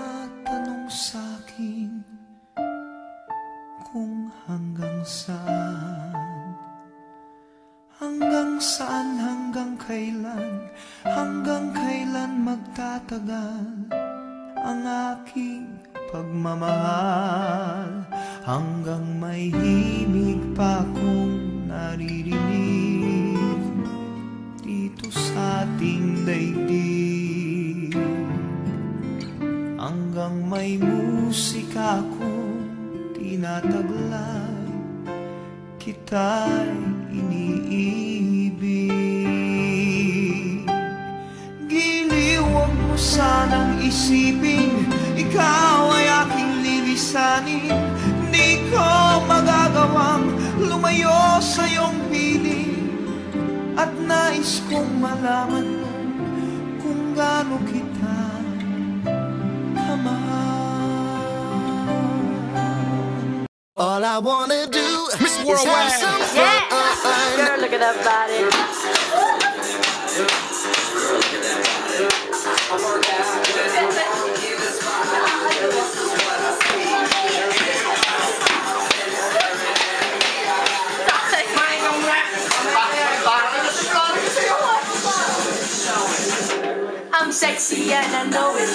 nagtatanong sa'kin kung hanggang saan, hanggang kailan magtatagal ang aking pagmamahal, hanggang may himig pa akong naririnig dito sa ating daigdig, hanggang may musika akong tinataglay, kita'y iniibig. Giliw, huwag mo sanang isipin ikaw ay aking lilisanin. Di ko magagawang lumayo sa iyong piling, at nais kong malaman mo kung gaano kita kamahal. All I wanna do Miss is Worldwide. have some fun. Girl, look at that body. I'm sexy and I know it.